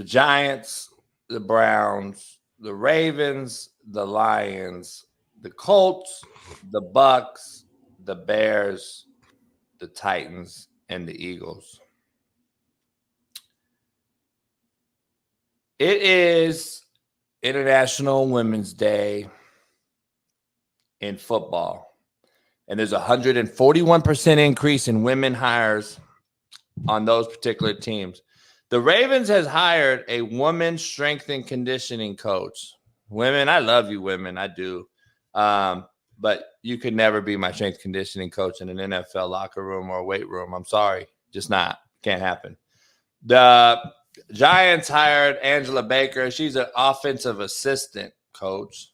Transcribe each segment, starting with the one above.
The Giants, the Browns, the Ravens, the Lions, the Colts, the Bucks, the Bears, the Titans, and the Eagles. It is International Women's Day in football, and there's a 141% increase in women hires on those particular teams. The Ravens has hired a women's strength and conditioning coach. Women, I love you, women. I do. But you could never be my strength conditioning coach in an NFL locker room or weight room. I'm sorry. Just not. Can't happen. The Giants hired Angela Baker. She's an offensive assistant coach.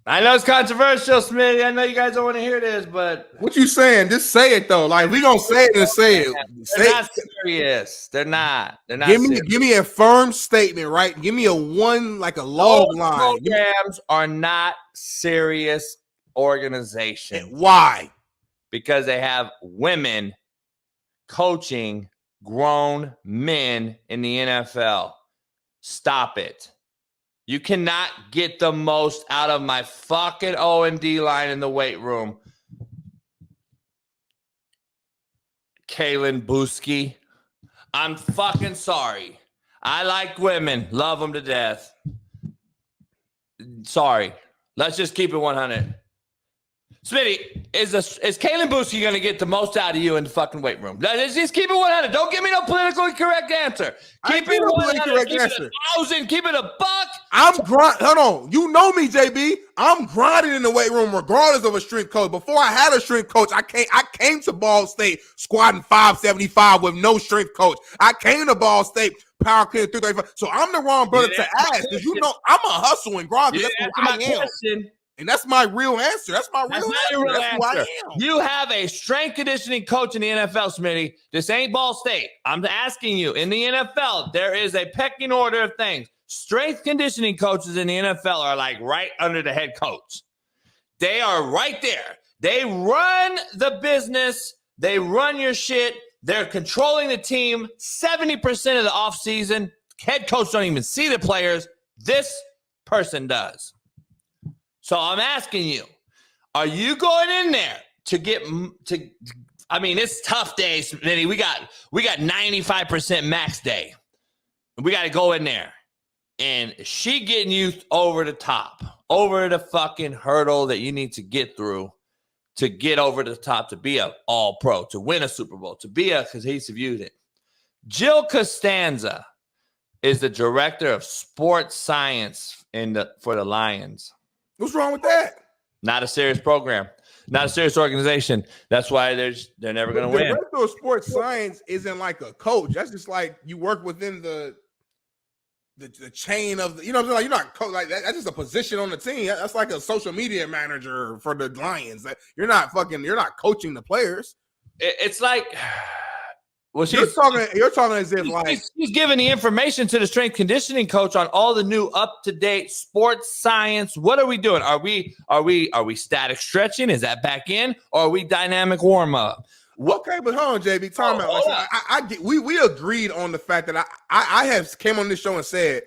I know it's controversial, Smitty. I know you guys don't want to hear this, but what you saying? Just say it though. Like we gonna say it and say it. They're not serious. They're not. They're not. Give me a firm statement, right? Give me a log line. Programs are not serious organizations. Why? Because they have women coaching grown men in the NFL. Stop it. You cannot get the most out of my fucking O&D line in the weight room. Kaylin Booski. I'm fucking sorry. I like women. Love them to death. Sorry. Let's just keep it 100. Smitty, is Kaylin Booski going to get the most out of you in the fucking weight room? Let's just keep it 100. Don't give me no politically correct answer. Keep it 100. Keep it 1,000. Keep it a buck. Hold on. You know me, JB. I'm grinding in the weight room regardless of a strength coach. Before I had a strength coach, I came to Ball State squatting 575 with no strength coach. I came to Ball State power cleaning 335. So I'm the wrong brother to ask because you know I'm a hustle and grind. That's who I am. Question. And that's my real answer. That's my real answer. That's who I am. You have a strength conditioning coach in the NFL, Smitty. This ain't Ball State. I'm asking you, in the NFL, there is a pecking order of things. Strength conditioning coaches in the NFL are like right under the head coach. They are right there. They run the business. They run your shit. They're controlling the team 70% of the offseason. Head coach don't even see the players. This person does. So I'm asking you, are you going in there it's tough days, Smitty. We got 95% max day. We got to go in there. And she getting you over the top, over the fucking hurdle that you need to get through to get over the top, to be an all-pro, to win a Super Bowl, to be a cohesive unit. Jill Costanza is the director of sports science for the Lions. What's wrong with that? Not a serious program. Not a serious organization. That's why they're never going to win. The director of sports science isn't like a coach. That's just like you work within the chain of the, you know what I'm saying? Like, you're not like that. That's just a position on the team. That's like a social media manager for the Lions. You're not coaching the players. It's like, well, you're talking as if like she's giving the information to the strength conditioning coach on all the new up-to-date sports science. What are we doing? Are we static stretching? Is that back in? Or are we dynamic warm-up? Okay, but hold on, JB. Time out. We agreed on the fact that I have came on this show and said,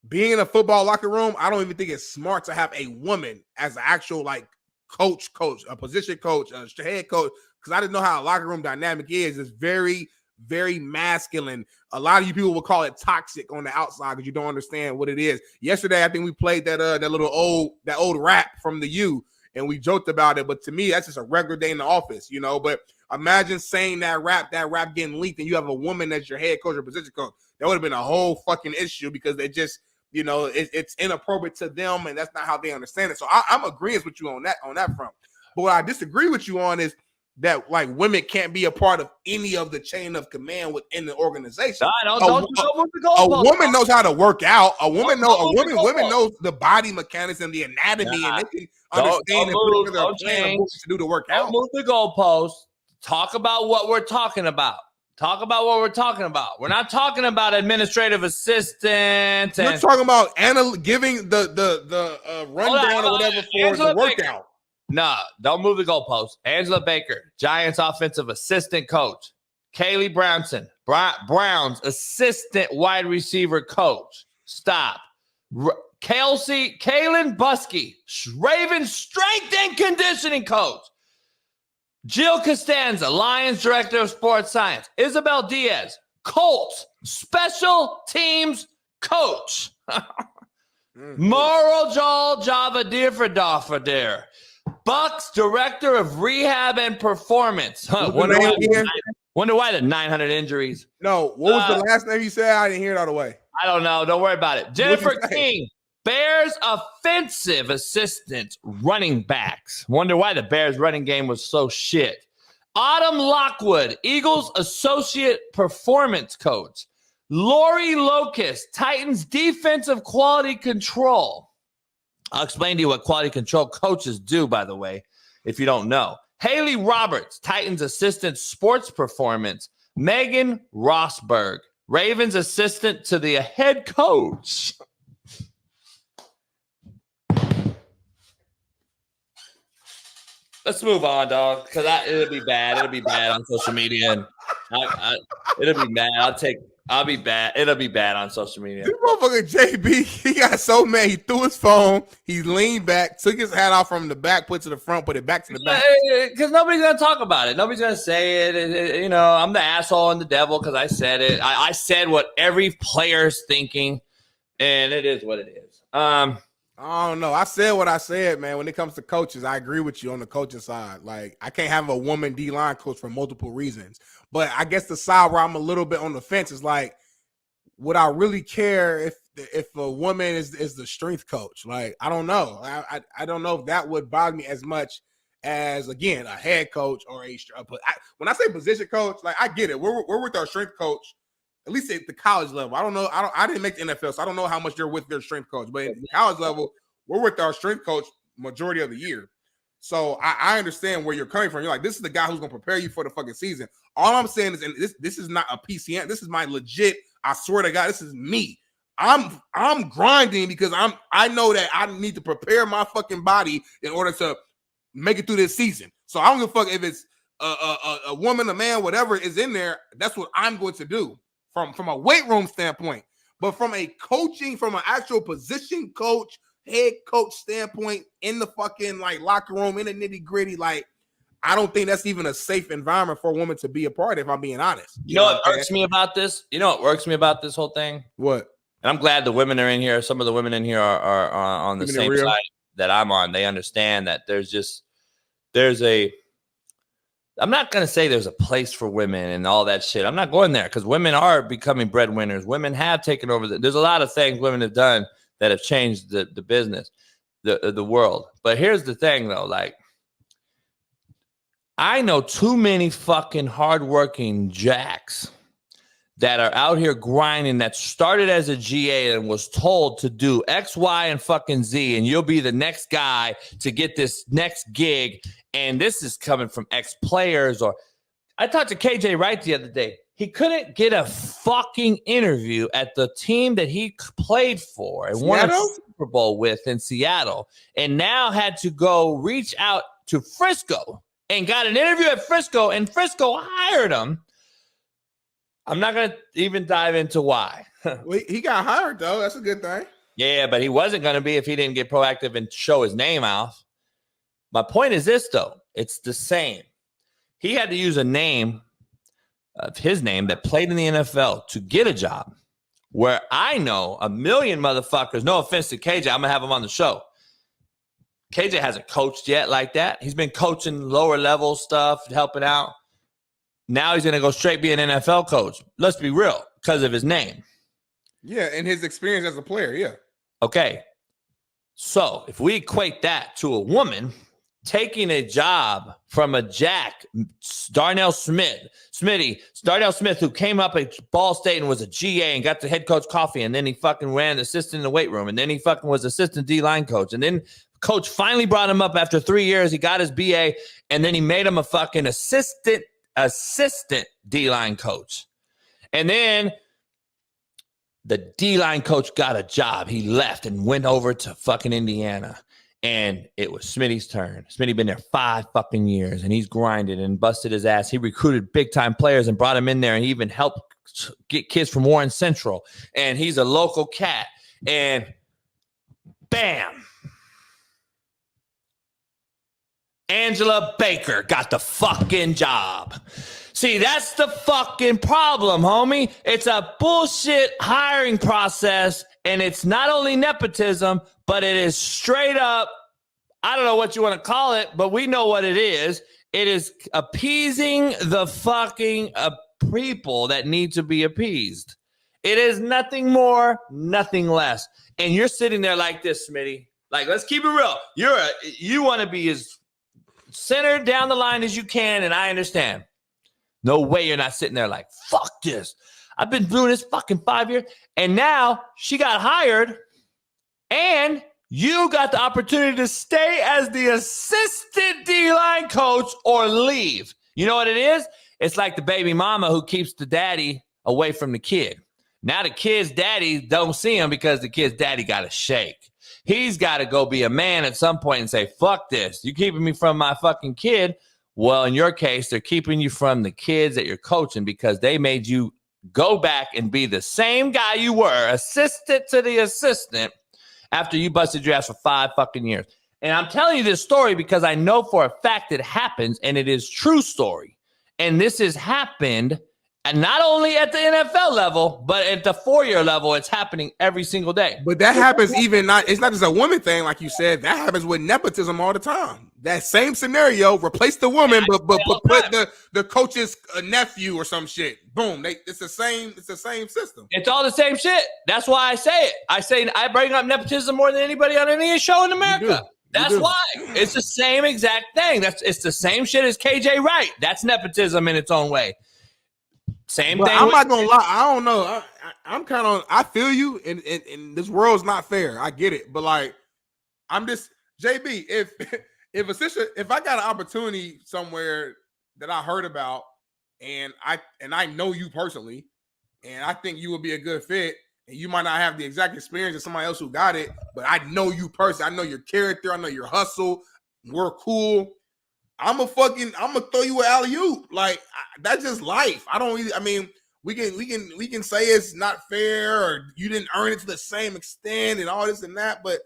being in a football locker room, I don't even think it's smart to have a woman as an actual like coach, a position coach, a head coach, because I didn't know how a locker room dynamic is. It's very, very masculine. A lot of you people will call it toxic on the outside because you don't understand what it is. Yesterday, I think we played that old rap from the U, and we joked about it. But to me, that's just a regular day in the office, you know. But imagine saying that rap getting leaked, and you have a woman as your head coach or position coach. That would have been a whole fucking issue because they just, you know, it's inappropriate to them, and that's not how they understand it. So I'm agreeing with you on that front. But what I disagree with you on is that like women can't be a part of any of the chain of command within the organization. A woman knows how to work out. Women knows the body mechanics and the anatomy, and they can understand and put together a plan to do the workout. Don't move the goalpost. Talk about what we're talking about. We're not talking about administrative assistant. We're talking about giving the rundown or whatever for the workout. No, don't move the goalpost. Angela Baker, Giants offensive assistant coach. Kaylee Brown's assistant wide receiver coach. Stop. Kaylin Buskey, Ravens strength and conditioning coach. Jill Costanza, Lions director of sports science. Isabel Diaz, Colts special teams coach. Moral Java Differdafadir, Bucks director of rehab and performance. Wonder why the 900 injuries. No, what was the last name you said? I didn't hear it all the way. I don't know. Don't worry about it. Jennifer King, Bears offensive assistant running backs. Wonder why the Bears running game was so shit. Autumn Lockwood, Eagles associate performance coach. Lori Locust, Titans defensive quality control. I'll explain to you what quality control coaches do, by the way, if you don't know. Haley Roberts, Titans assistant sports performance. Megan Rosberg, Ravens assistant to the head coach. Let's move on, dog, because it'll be bad. It'll be bad on social media, and it'll be bad. I'll be bad. It'll be bad on social media. This motherfucker JB, he got so mad. He threw his phone. He leaned back, took his hat off from the back, put it to the front, put it back to the back. Because nobody's gonna talk about it. Nobody's gonna say it. You know, I'm the asshole and the devil because I said it. I said what every player's thinking, and it is what it is. I don't know. I said what I said, man. When it comes to coaches, I agree with you on the coaching side. Like, I can't have a woman D-line coach for multiple reasons. But I guess the side where I'm a little bit on the fence is like, would I really care if a woman is the strength coach? Like, I don't know. I don't know if that would bother me as much as, again, a head coach or when I say position coach, like, I get it. We're with our strength coach, at least at the college level. I don't know. I didn't make the NFL, so I don't know how much they're with their strength coach. But at the college level, we're with our strength coach majority of the year. So I understand where you're coming from. You're like, this is the guy who's going to prepare you for the fucking season. All I'm saying is, and this is not a PCN. This is my legit, I swear to God, this is me. I'm grinding because I know that I need to prepare my fucking body in order to make it through this season. So I don't give a fuck if it's a woman, a man, whatever is in there. That's what I'm going to do from a weight room standpoint. But from a coaching, from an actual position coach, head coach standpoint, in the fucking like locker room, in the nitty gritty, like, I don't think that's even a safe environment for a woman to be a part of, if I'm being honest. You know what irks me about this? You know what irks me about this whole thing? What? And I'm glad the women are in here. Some of the women in here are on the same side that I'm on. They understand that I'm not going to say there's a place for women and all that shit. I'm not going there because women are becoming breadwinners. Women have taken over. There's a lot of things women have done that have changed the business, the world. But here's the thing, though. Like, I know too many fucking hardworking jacks that are out here grinding that started as a GA and was told to do X, Y, and fucking Z, and you'll be the next guy to get this next gig. And this is coming from ex-players. Or I talked to KJ Wright the other day. He couldn't get a fucking interview at the team that he played for and won a Super Bowl with in Seattle, and now had to go reach out to Frisco and got an interview at Frisco, and Frisco hired him. I'm not going to even dive into why. Well, he got hired, though. That's a good thing. Yeah, but he wasn't going to be if he didn't get proactive and show his name off. My point is this, though. It's the same. He had to use a name of his name that played in the NFL to get a job, where I know a million motherfuckers, no offense to KJ, I'm going to have him on the show. KJ hasn't coached yet like that. He's been coaching lower level stuff, helping out. Now he's going to go straight be an NFL coach. Let's be real, because of his name. Yeah, and his experience as a player, yeah. Okay. So if we equate that to a woman taking a job from a jack, Darnell Smith, who came up at Ball State and was a GA and got the head coach coffee, and then he fucking ran assistant in the weight room, and then he fucking was assistant D-line coach, and then coach finally brought him up after 3 years. He got his BA, and then he made him a fucking assistant D-line coach. And then the D-line coach got a job. He left and went over to fucking Indiana. And it was Smitty's turn. Smitty been there 5 fucking years, and he's grinded and busted his ass. He recruited big-time players and brought them in there, and he even helped get kids from Warren Central. And he's a local cat. And bam! Angela Baker got the fucking job. See, that's the fucking problem, homie. It's a bullshit hiring process, and it's not only nepotism, but it is straight up, I don't know what you want to call it, but we know what it is. It is appeasing the fucking people that need to be appeased. It is nothing more, nothing less. And you're sitting there like this, Smitty. Like, let's keep it real. You want to be as centered down the line as you can, and I understand. No way you're not sitting there like, fuck this. I've been doing this fucking 5 years, and now she got hired, and you got the opportunity to stay as the assistant D-line coach or leave. You know what it is? It's like the baby mama who keeps the daddy away from the kid. Now the kid's daddy don't see him because the kid's daddy got to shake. He's got to go be a man at some point and say, fuck this. You keeping me from my fucking kid. Well, in your case, they're keeping you from the kids that you're coaching because they made you go back and be the same guy you were, assistant to the assistant, after you busted your ass for 5 fucking years. And I'm telling you this story because I know for a fact it happens, and it is true story. And this has happened, and not only at the NFL level, but at the 4-year level, it's happening every single day. But that happens it's not just a woman thing, like you said. That happens with nepotism all the time. That same scenario, replace the woman, but put the coach's nephew or some shit. Boom. It's the same system. It's all the same shit. That's why I say it. I bring up nepotism more than anybody on any show in America. That's why. It's the same exact thing. It's the same shit as KJ Wright. That's nepotism in its own way. Same thing. I'm not gonna lie. I don't know. I'm kind of. I feel you. And this world's not fair. I get it. But like, I'm just JB. If I got an opportunity somewhere that I heard about, and I know you personally, and I think you would be a good fit, and you might not have the exact experience of somebody else who got it, but I know you personally. I know your character. I know your hustle. We're cool. I'm gonna throw you an alley-oop. Like that's just life. We can say it's not fair or you didn't earn it to the same extent and all this and that, but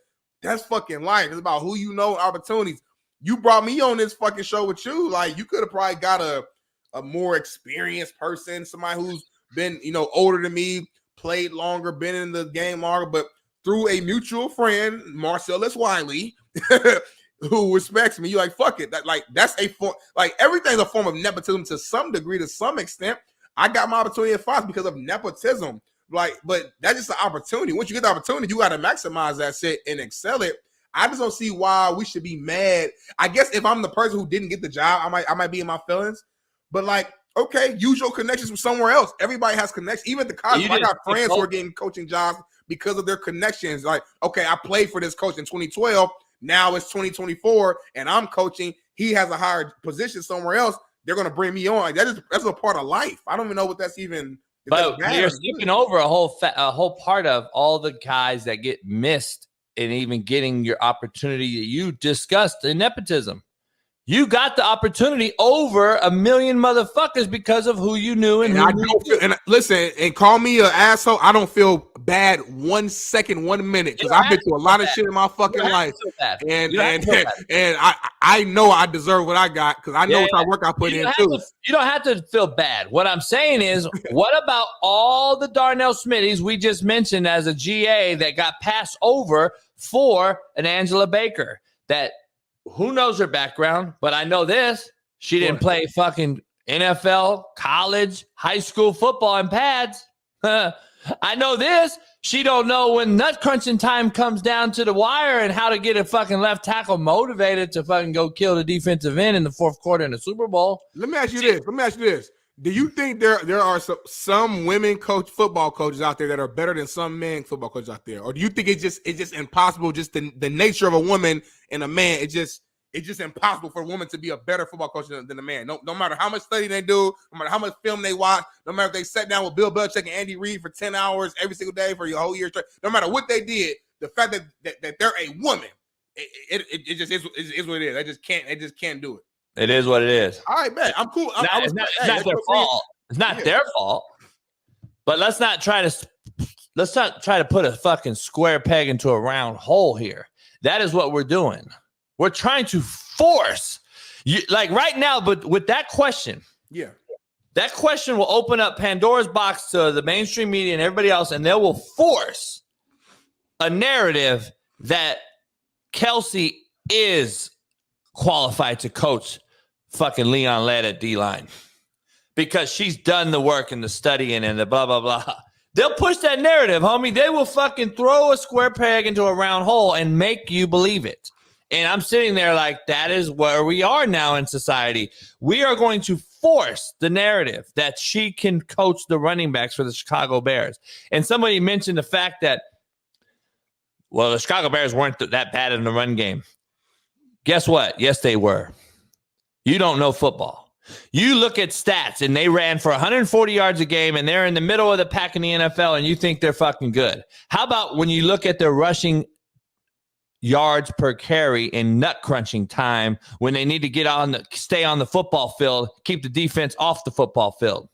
that's fucking life. It's about who you know, opportunities. You brought me on this fucking show with you. Like you could have probably got a more experienced person, somebody who's been, older than me, played longer, been in the game longer, but through a mutual friend, Merciless Wiley, who respects me, you like, fuck it. That's a form, like everything's a form of nepotism to some degree, to some extent. I got my opportunity at Fox because of nepotism. But that's just an opportunity. Once you get the opportunity, you got to maximize that shit and excel it. I just don't see why we should be mad. I guess if I'm the person who didn't get the job, I might be in my feelings. But like, okay, use your connections from somewhere else. Everybody has connections. Even at the college, I got friends who are getting coaching jobs because of their connections. Like, okay, I played for this coach in 2012. Now it's 2024, and I'm coaching. He has a higher position somewhere else. They're gonna bring me on. Like that's a part of life. I don't even know what that's even. But you're skipping over a whole part of all the guys that get missed and even getting your opportunity that you discussed in nepotism. You got the opportunity over a million motherfuckers because of who you knew. And I don't feel, and listen, and call me an asshole. I don't feel bad 1 second, 1 minute, because I've been through a lot of shit in my fucking life. And I know I deserve what I got because I know what kind of work I put in too. You don't have to feel bad. What I'm saying is, what about all the Darnell Smitties we just mentioned as a GA that got passed over for an Angela Baker that who knows her background, but I know this. She didn't play fucking NFL, college, high school football in pads. I know this. She don't know when nut crunching time comes down to the wire and how to get a fucking left tackle motivated to fucking go kill the defensive end in the fourth quarter in the Super Bowl. Let me ask you this. Do you think there are some women football coaches out there that are better than some men football coaches out there? Or do you think it's just impossible, just the nature of a woman and a man, it's just impossible for a woman to be a better football coach than a man? No matter how much study they do, no matter how much film they watch, no matter if they sat down with Bill Belichick and Andy Reid for 10 hours every single day for your whole year straight, no matter what they did, the fact that they're a woman it just is what it is. They just can't do it. It is what it is. All right, man. I'm cool. It's not their fault. It's not their fault. But let's not try to put a fucking square peg into a round hole here. That is what we're doing. We're trying to force you, like right now, but with that question. Yeah. That question will open up Pandora's box to the mainstream media and everybody else, and they will force a narrative that Kelsey is qualified to coach fucking Leon Lett at D-line because she's done the work and the studying and the blah, blah, blah. They'll push that narrative, homie. They will fucking throw a square peg into a round hole and make you believe it. And I'm sitting there like, that is where we are now in society. We are going to force the narrative that she can coach the running backs for the Chicago Bears. And somebody mentioned the fact that, well, the Chicago Bears weren't that bad in the run game. Guess what? Yes, they were. You don't know football. You look at stats, and they ran for 140 yards a game, and they're in the middle of the pack in the NFL, and you think they're fucking good. How about when you look at their rushing yards per carry in nut crunching time when they need to stay on the football field, keep the defense off the football field?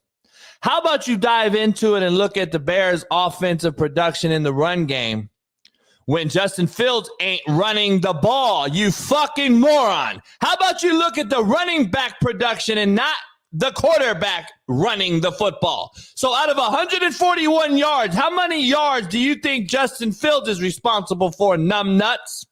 How about you dive into it and look at the Bears' offensive production in the run game when Justin Fields ain't running the ball, you fucking moron? How about you look at the running back production and not the quarterback running the football? So out of 141 yards, how many yards do you think Justin Fields is responsible for, numbnuts?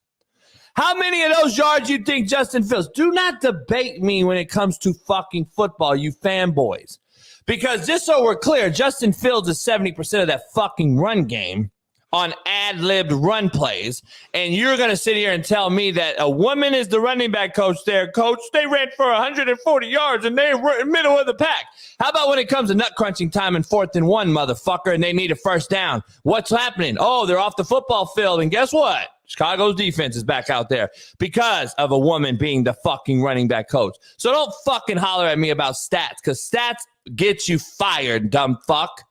How many of those yards you think Justin Fields? Do not debate me when it comes to fucking football, you fanboys. Because just so we're clear, Justin Fields is 70% of that fucking run game on ad-libbed run plays, and you're going to sit here and tell me that a woman is the running back coach there. Coach, they ran for 140 yards, and they were in the middle of the pack. How about when it comes to nut-crunching time in 4th and 1, motherfucker, and they need a first down? What's happening? Oh, they're off the football field, and guess what? Chicago's defense is back out there because of a woman being the fucking running back coach. So don't fucking holler at me about stats, because stats get you fired, dumb fuck.